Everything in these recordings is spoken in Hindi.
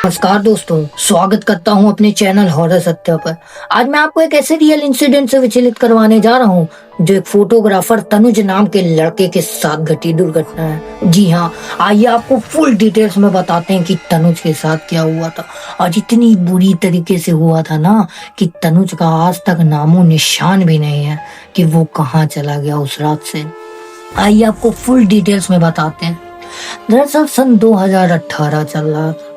नमस्कार दोस्तों, स्वागत करता हूं अपने चैनल हॉरर सत्य पर। आज मैं आपको एक ऐसे रियल इंसिडेंट से विचलित करवाने जा रहा हूं जो एक फोटोग्राफर तनुज नाम के लड़के के साथ घटी दुर्घटना है। जी हाँ, आइए आपको फुल डिटेल्स में बताते हैं कि तनुज के साथ क्या हुआ था। और इतनी बुरी तरीके से हुआ था ना कि तनुज का आज तक नामो निशान भी नहीं है कि वो कहाँ चला गया उस रात से। आइए आपको फुल डिटेल्स में बताते हैं। दरअसल सन 2018 चल रहा था।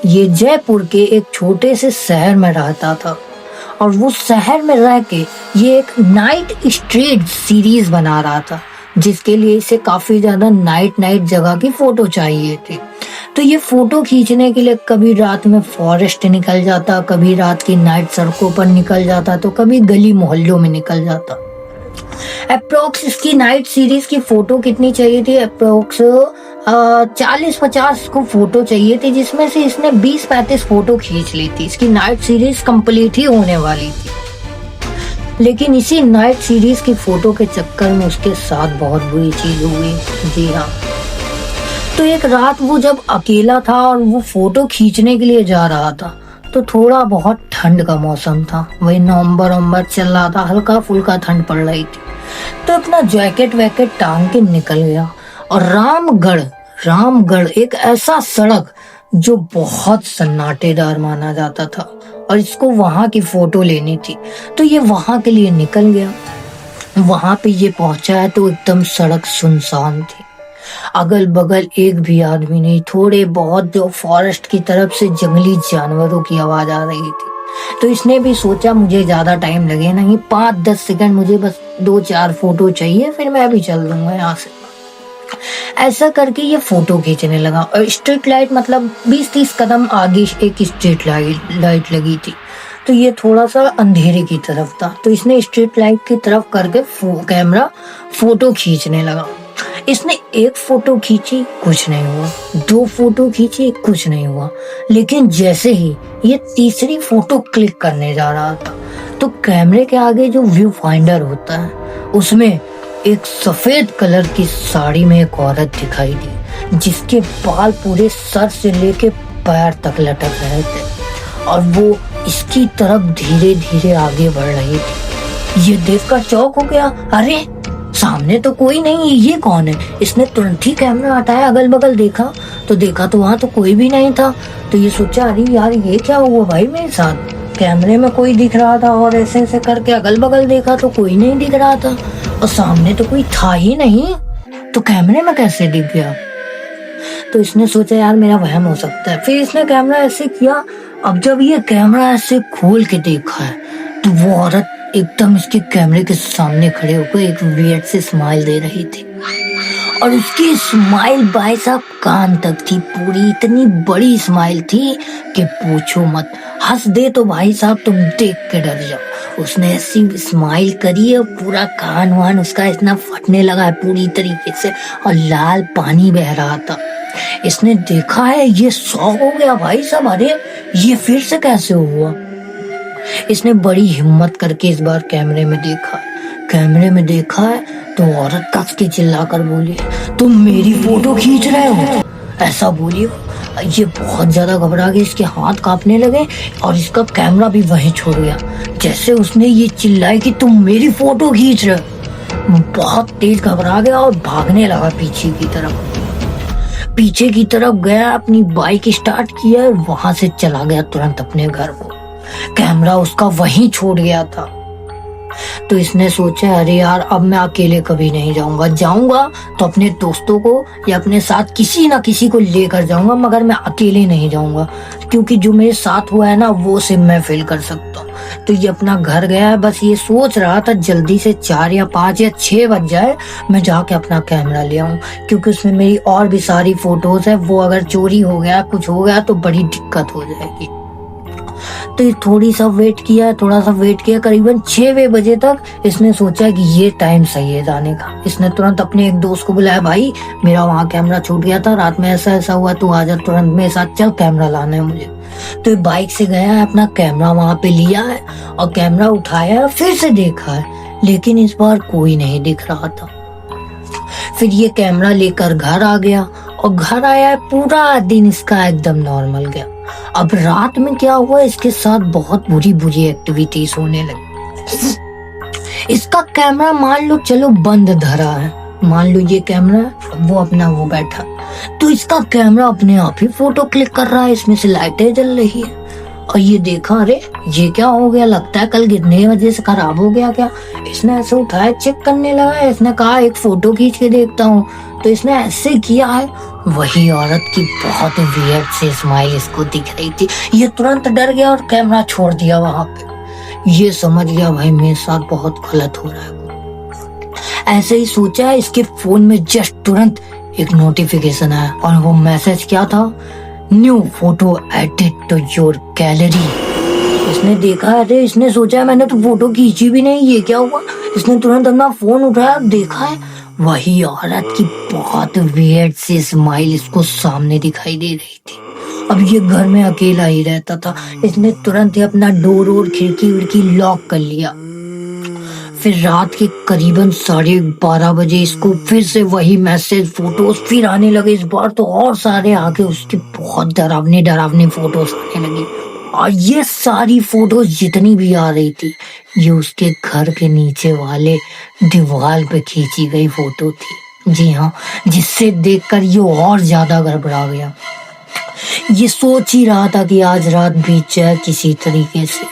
ये जयपुर के एक छोटे से शहर में रहता था और वो शहर में रह के ये एक नाइट स्ट्रीट सीरीज बना रहा था, जिसके लिए इसे काफी ज्यादा नाइट जगह की फोटो चाहिए थी। तो ये फोटो खींचने के लिए कभी रात में फॉरेस्ट निकल जाता, कभी रात की नाइट सड़कों पर निकल जाता, तो कभी गली मोहल्लों में निकल जाता। अप्रोक्स इसकी नाइट सीरीज की फोटो कितनी चाहिए थी? अप्रोक्स 40-50 को फोटो चाहिए थी, जिसमें से इसने 20-35 फोटो खींच ली थी। इसकी नाइट सीरीज कंप्लीट ही होने वाली थी। लेकिन इसी नाइट सीरीज की फोटो के चक्कर में उसके साथ बहुत बुरी चीज हुई। जी हाँ, तो एक रात वो जब अकेला था और वो फोटो खींचने के लिए जा रहा था, तो थोड़ा बहुत ठंड का मौसम था। वही नवंबर चल रहा था, हल्का फुल्का ठंड पड़ रही थी। तो अपना जैकेट वैकेट टांग के निकल गया और रामगढ़ एक ऐसा सड़क जो बहुत सन्नाटेदार माना जाता था और इसको वहां की फोटो लेनी थी। तो ये वहां के लिए निकल गया। वहां पे ये पहुंचा है तो एकदम सड़क सुनसान थी। अगल बगल एक भी आदमी नहीं। थोड़े बहुत जो फॉरेस्ट की तरफ से जंगली जानवरों की आवाज आ रही थी। तो इसने भी सोचा मुझे ज्यादा टाइम लगे नहीं, 5-10 सेकंड, मुझे बस 2-4 फोटो चाहिए, फिर मैं भी चल दूंगा यहाँ से। ऐसा करके ये फोटो खींचने लगा और स्ट्रीट लाइट मतलब 20-30 कदम आगे एक स्ट्रीट लाइट लगी थी। तो ये थोड़ा सा अंधेरे की तरफ था, तो इसने स्ट्रीट लाइट की तरफ करके कैमरा फोटो खींचने लगा। इसने एक फोटो खींची, कुछ नहीं हुआ। 2 फोटो खींची, कुछ नहीं हुआ। लेकिन जैसे ही ये तीसरी फोटो क्लिक करने जा रहा था, तो कैमरे के आगे जो व्यू फाइंडर होता है, उसमें एक सफेद कलर की साड़ी में एक औरत दिखाई दी, जिसके बाल पूरे सर से लेके पैर तक लटक रहे थे और वो इसकी तरफ धीरे धीरे आगे बढ़ रही थी। ये देखकर चौंक हो गया, अरे सामने तो कोई नहीं, ये कौन है? इसने तुरंत ही कैमरा हटाया, अगल बगल देखा तो वहां तो कोई भी नहीं था। तो ये सोचा, अरे यार ये क्या हुआ भाई मेरे साथ? कैमरे में कोई दिख रहा था और ऐसे करके अगल बगल देखा तो कोई नहीं दिख रहा था और सामने तो कोई था ही नहीं, तो कैमरे में कैसे दिख गया? तो इसने सोचा यार मेरा वहम हो सकता है। फिर इसने कैमरा ऐसे किया। अब जब ये कैमरा ऐसे खोल के देखा है तो वो औरत एकदम इसके कैमरे के सामने खड़े होकर एक वियर्ड से स्माइल दे रही थी और उसकी स्माइल भाई साहब कान तक थी। पूरी इतनी बड़ी स्माइल थी कि पूछो मत। हंस दे तो भाई साहब तुम देख के डर जाओ। उसने ऐसी स्माइल करी और पूरा कान वान उसका इतना फटने लगा है पूरी तरीके से और लाल पानी बह रहा था। इसने देखा है, ये शॉक हो गया भाई साहब, अरे ये फिर से कैसे हुआ? इसने बड़ी हिम्मत करके इस बार कैमरे में देखा है तो औरत कस के चिल्लाकर बोली, तुम मेरी फोटो खींच रहे हो? ऐसा बोली। ये बहुत ज्यादा घबरा गई, इसके हाथ कांपने लगे और इसका कैमरा भी वहीं छोड़ गया। जैसे उसने ये चिल्लाई कि तुम मेरी फोटो खींच रहे हो, बहुत तेज घबरा गया और भागने लगा पीछे की तरफ गया, अपनी बाइक स्टार्ट किया और वहां से चला गया तुरंत अपने घर को। कैमरा उसका वहीं छोड़ गया था। तो इसने सोचा, अरे यार अब मैं अकेले कभी नहीं जाऊंगा तो अपने दोस्तों को या अपने साथ किसी ना किसी को लेकर जाऊंगा, मगर मैं अकेले नहीं जाऊंगा क्योंकि जो मेरे साथ हुआ है ना वो सिर्फ मैं फील कर सकता हूँ। तो ये अपना घर गया है, बस ये सोच रहा था जल्दी से 4 या 5 या 6 बज जाए, मैं जाके अपना कैमरा ले आऊं, क्योंकि उसमें मेरी और भी सारी फोटोज है, वो अगर चोरी हो गया कुछ हो गया तो बड़ी दिक्कत हो जाएगी। तो ये थोड़ा सा वेट किया, करीबन 6 बजे तक इसने सोचा कि ये टाइम सही है जाने का। इसने तुरंत अपने एक दोस्त को बुलाया, भाई मेरा वहाँ कैमरा छूट गया था, रात में ऐसा हुआ, तू आजा तुरंत मेरे साथ चल, कैमरा लाना है मुझे। तो ये बाइक से गया है, अपना कैमरा वहाँ पे लिया है और कैमरा उठाया है, फिर से देखा है, लेकिन इस बार कोई नहीं दिख रहा था। फिर ये कैमरा लेकर घर आ गया और घर आया, पूरा दिन इसका एकदम नॉर्मल गया। अब रात में क्या हुआ, इसके साथ बहुत बुरी बुरी एक्टिविटीज होने लगी। इसका कैमरा मान लो चलो बंद धरा है, मान लो ये कैमरा वो अपना वो बैठा, तो इसका कैमरा अपने आप ही फोटो क्लिक कर रहा है, इसमें से लाइटें जल रही है। और ये देखा, अरे ये क्या हो गया, लगता है कल गिरने की वजह से खराब हो गया क्या। इसने ऐसे उठाया, चेक करने लगा, इसने कहा एक फोटो खींच के देखता हूँ, तो इसने ऐसे किया है। वही औरत की बहुत वियर्ड सी स्माइल इसको दिख रही थी। ये तुरंत डर गया और कैमरा छोड़ दिया वहां पे। ये समझ गया भाई मेरे साथ बहुत गलत हो रहा है। ऐसे ही सोचा है, इसके फोन में जस्ट तुरंत एक नोटिफिकेशन आया और वो मैसेज क्या था, new photo edit to your gallery. इसने देखा, अरे इसने सोचा मैंने तो फोटो खींची भी नहीं, ये क्या हुआ। इसने तुरंत अपना फोन उठाया, देखा है वही औरत की बहुत वियर्ड सी स्माइल इसको सामने दिखाई दे रही थी। अब ये घर में अकेला ही रहता था, इसने तुरंत ही अपना डोर और खिड़की विड़की लॉक कर लिया। फिर रात के करीबन 12:30 बजे इसको फिर से वही मैसेज फोटोज फिर आने लगे। इस बार तो और सारे आके उसकी बहुत डरावनी फोटोज आने लगी। और ये सारी फोटोज जितनी भी आ रही थी, ये उसके घर के नीचे वाले दीवार पे खींची गई फोटो थी। जी हाँ, जिससे देखकर ये और ज्यादा गड़बड़ा गया। ये सोच ही रहा था कि आज रात बीत जाए किसी तरीके से,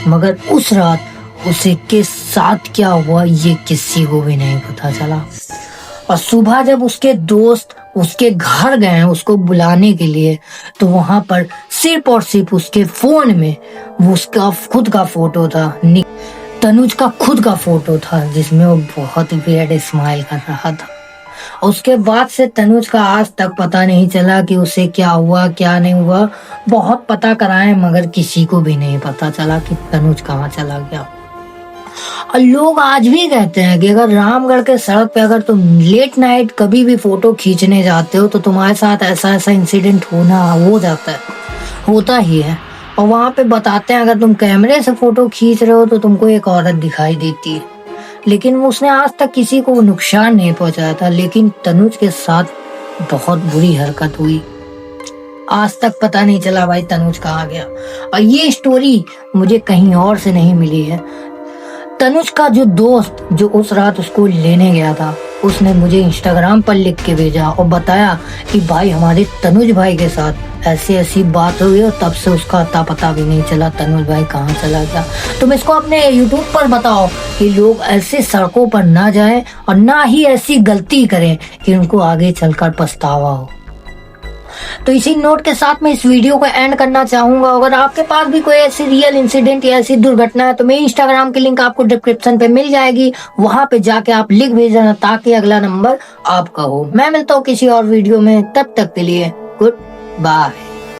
मगर उस रात उसे के साथ क्या हुआ ये किसी को भी नहीं पता चला। और सुबह जब उसके दोस्त उसके घर गए उसको बुलाने के लिए, तो वहां पर सिर्फ और सिर्फ उसके फोन में वो उसका खुद का फोटो था, तनुज का खुद का फोटो था, जिसमें वो बहुत वियर्ड स्माइल कर रहा था। उसके बाद से तनुज का आज तक पता नहीं चला कि उसे क्या हुआ क्या नहीं हुआ। बहुत पता कराए मगर किसी को भी नहीं पता चला कि तनुज कहाँ चला गया। और लोग आज भी कहते हैं कि अगर रामगढ़ के सड़क पे अगर तुम लेट नाइट कभी भी फोटो खींचने जाते हो तो तुम्हारे साथ ऐसा ऐसा इंसिडेंट हो जाता है, होता ही है। और वहां पे बताते हैं अगर तुम कैमरे से फोटो खींच रहे हो तो तुमको एक औरत दिखाई देती है, लेकिन उसने आज तक किसी को नुकसान नहीं पहुंचाया था। लेकिन तनुज के साथ बहुत बुरी हरकत हुई, आज तक पता नहीं चला भाई तनुज कहाँ गया। और ये स्टोरी मुझे कहीं और से नहीं मिली है। तनुज का जो दोस्त जो उस रात उसको लेने गया था, उसने मुझे इंस्टाग्राम पर लिख के भेजा और बताया कि भाई हमारे तनुज भाई के साथ ऐसी ऐसी बात हुई और तब से उसका अता पता भी नहीं चला तनुज भाई कहाँ चला गया। तुम इसको अपने यूट्यूब पर बताओ कि लोग ऐसे सड़कों पर ना जाएं और ना ही ऐसी गलती करें कि उनको आगे चलकर पछतावा हो। तो इसी नोट के साथ मैं इस वीडियो को एंड करना चाहूंगा। अगर आपके पास भी कोई ऐसी रियल इंसिडेंट या ऐसी दुर्घटना है तो मेरी इंस्टाग्राम की लिंक आपको डिस्क्रिप्शन पे मिल जाएगी, वहां पे जाके आप लिख भेज देना ताकि अगला नंबर आपका हो। मैं मिलता हूँ किसी और वीडियो में, तब तक के लिए गुड बाय।